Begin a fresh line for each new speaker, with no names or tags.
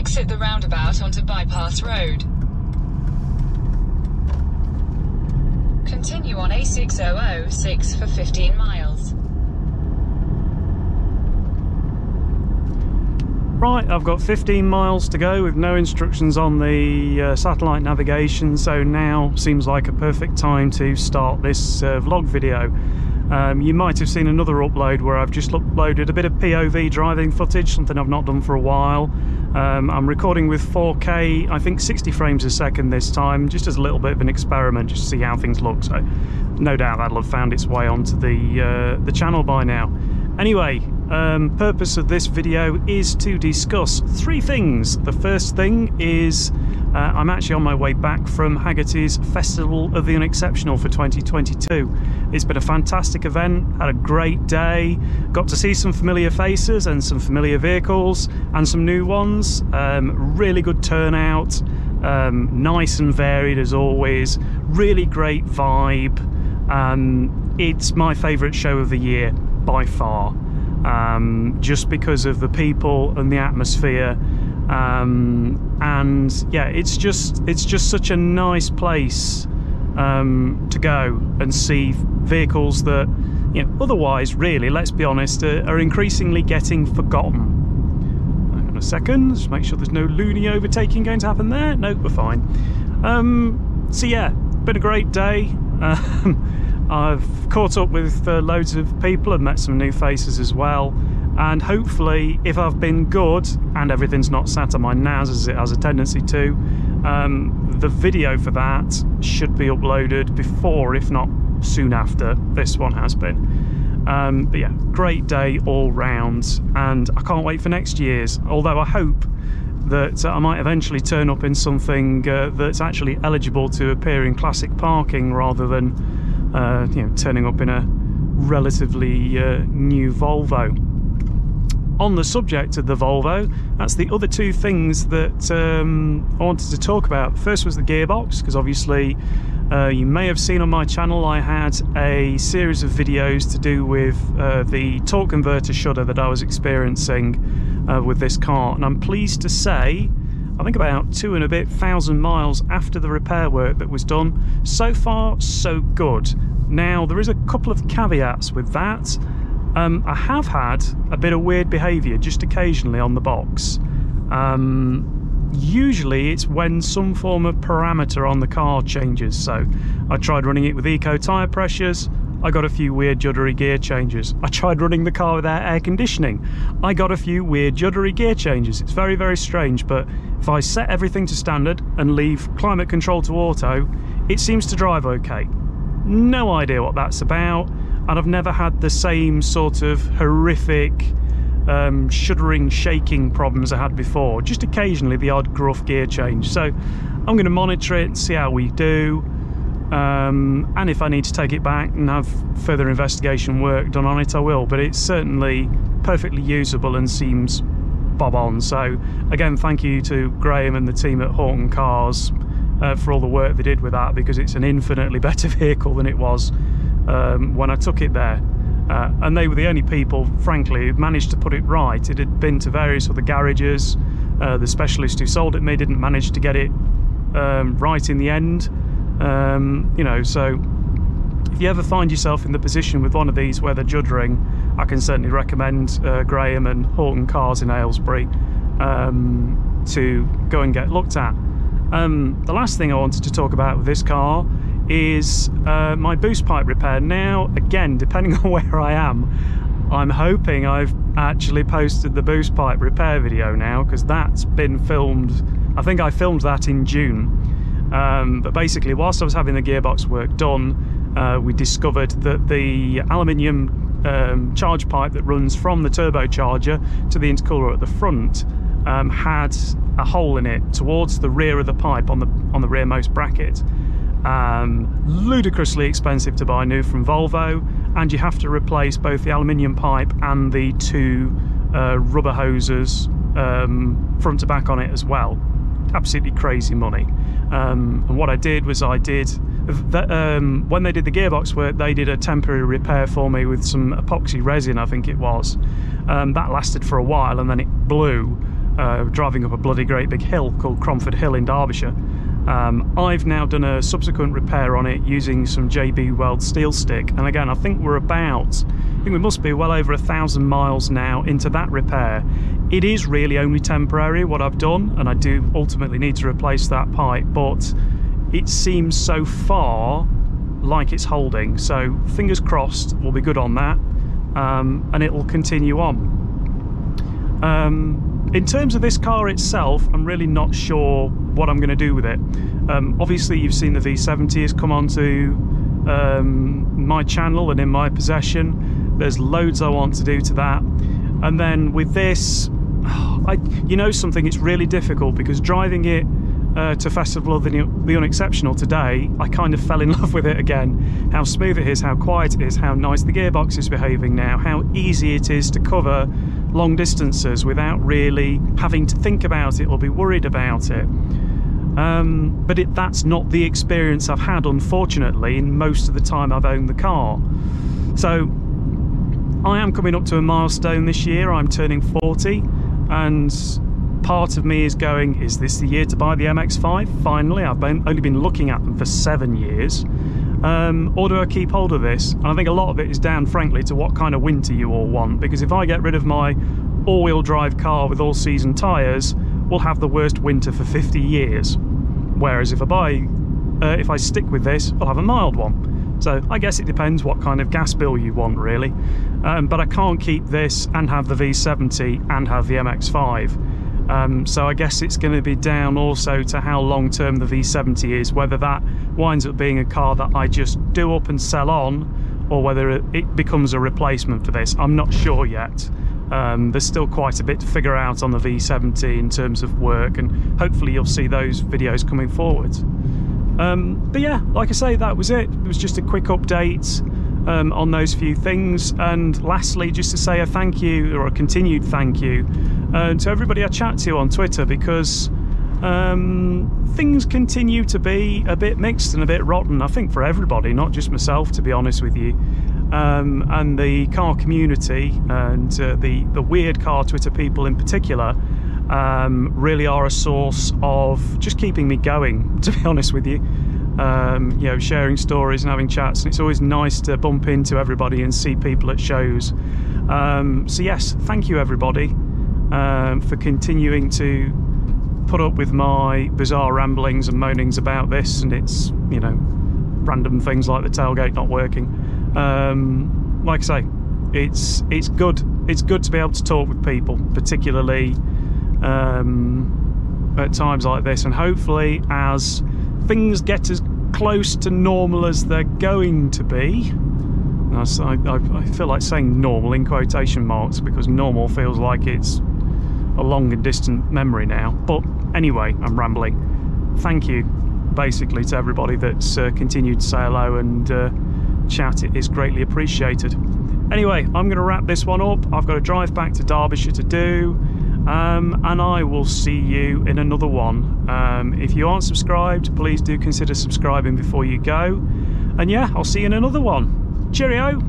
Exit the roundabout onto Bypass Road. Continue on A6006 for 15 miles.
Right, I've got 15 miles to go with no instructions on the satellite navigation, so now seems like a perfect time to start this vlog video. You might have seen another upload where I've just uploaded a bit of POV driving footage, something I've not done for a while. I'm recording with 4K, I think 60 frames a second this time, just as a little bit of an experiment, just to see how things look. So no doubt that'll have found its way onto the channel by now. Anyway, purpose of this video is to discuss three things. The first thing is I'm actually on my way back from Haggerty's Festival of the Unexceptional for 2022. It's been a fantastic event, had a great day, got to see some familiar faces and some familiar vehicles and some new ones. Really good turnout, nice and varied as always, really great vibe. It's my favourite show of the year by far, just because of the people and the atmosphere, and yeah, it's just such a nice place to go and see vehicles that, you know, otherwise, really, let's be honest, are increasingly getting forgotten. Hang on a second, just make sure there's no loony overtaking going to happen there. No, we're fine. So yeah, been a great day. I've caught up with loads of people and met some new faces as well, and hopefully, if I've been good and everything's not sat on my NAS as it has a tendency to, the video for that should be uploaded before, if not soon after, this one has been. But yeah, great day all round, and I can't wait for next year's, although I hope that I might eventually turn up in something that's actually eligible to appear in classic parking rather than you know, turning up in a relatively new Volvo. On the subject of the Volvo, that's the other two things that I wanted to talk about. First was the gearbox, because obviously you may have seen on my channel I had a series of videos to do with the torque converter shudder that I was experiencing with this car, and I'm pleased to say, I think about 2,000 and a bit miles after the repair work that was done, so far so good. Now there is a couple of caveats with that. I have had a bit of weird behaviour just occasionally on the box. Usually it's when some form of parameter on the car changes. So I tried running it with eco tyre pressures, I got a few weird juddery gear changes. I tried running the car without air conditioning, I got a few weird juddery gear changes. It's very, very strange, but if I set everything to standard and leave climate control to auto, it seems to drive okay. No idea what that's about, and I've never had the same sort of horrific shuddering, shaking problems I had before. Just occasionally the odd gruff gear change. So I'm going to monitor it and see how we do, and if I need to take it back and have further investigation work done on it, I will. But it's certainly perfectly usable and seems bob on. So again, thank you to Graham and the team at Horton Cars for all the work they did with that, because it's an infinitely better vehicle than it was when I took it there. And they were the only people, frankly, who managed to put it right. It had been to various other garages. The specialist who sold it me didn't manage to get it right in the end. You know, so if you ever find yourself in the position with one of these where they're juddering, I can certainly recommend Graham and Horton Cars in Aylesbury to go and get looked at. The last thing I wanted to talk about with this car is my boost pipe repair. Now, again, depending on where I am, I'm hoping I've actually posted the boost pipe repair video now, because that's been filmed. I think I filmed that in June. But basically, whilst I was having the gearbox work done, we discovered that the aluminium charge pipe that runs from the turbocharger to the intercooler at the front had a hole in it towards the rear of the pipe on the rearmost bracket. Ludicrously expensive to buy new from Volvo, and you have to replace both the aluminium pipe and the two rubber hoses front to back on it as well. Absolutely crazy money. And what I did was when they did the gearbox work, they did a temporary repair for me with some epoxy resin, I think it was. That lasted for a while and then it blew. driving up a bloody great big hill called Cromford Hill in Derbyshire. I've now done a subsequent repair on it using some JB Weld steel stick, and again I think we must be well over 1,000 miles now into that repair. It is really only temporary what I've done, and I do ultimately need to replace that pipe, but it seems so far like it's holding, so fingers crossed we'll be good on that, and it will continue on. In terms of this car itself, I'm really not sure what I'm going to do with it. Obviously you've seen the V70 has come onto my channel and in my possession. There's loads I want to do to that, and then with this, you know something, it's really difficult because driving it to Festival of the Unexceptional today, I kind of fell in love with it again. How smooth it is, how quiet it is, how nice the gearbox is behaving now, how easy it is to cover long distances without really having to think about it or be worried about it. But that's not the experience I've had, unfortunately, in most of the time I've owned the car. So I am coming up to a milestone this year. I'm turning 40, and part of me is going, is this the year to buy the MX-5? Finally, I've only been looking at them for 7 years. Or do I keep hold of this? And I think a lot of it is down, frankly, to what kind of winter you all want, because if I get rid of my all-wheel drive car with all-season tyres, we'll have the worst winter for 50 years. Whereas if I stick with this, I'll have a mild one. So I guess it depends what kind of gas bill you want, really. But I can't keep this and have the V70 and have the MX-5. So I guess it's going to be down also to how long-term the V70 is, whether that winds up being a car that I just do up and sell on, or whether it becomes a replacement for this. I'm not sure yet. There's still quite a bit to figure out on the V70 in terms of work, and hopefully you'll see those videos coming forward. But yeah, like I say, that was it. It was just a quick update on those few things, and lastly, just to say a thank you, or a continued thank you, to everybody I chat to on Twitter, because things continue to be a bit mixed and a bit rotten, I think, for everybody, not just myself, to be honest with you. And the car community and the weird car Twitter people in particular really are a source of just keeping me going, to be honest with you. You know, sharing stories and having chats, and it's always nice to bump into everybody and see people at shows. So yes, thank you everybody for continuing to put up with my bizarre ramblings and moanings about this, and it's, you know, random things like the tailgate not working. Like I say, it's good to be able to talk with people, particularly at times like this, and hopefully as things get as close to normal as they're going to be. I feel like saying normal in quotation marks, because normal feels like it's a long and distant memory now. But anyway, I'm rambling. Thank you basically to everybody that's continued to say hello and chat. It is greatly appreciated. Anyway, I'm going to wrap this one up. I've got to drive back to Derbyshire to do, and I will see you in another one. If you aren't subscribed, please do consider subscribing before you go, and yeah, I'll see you in another one. Cheerio.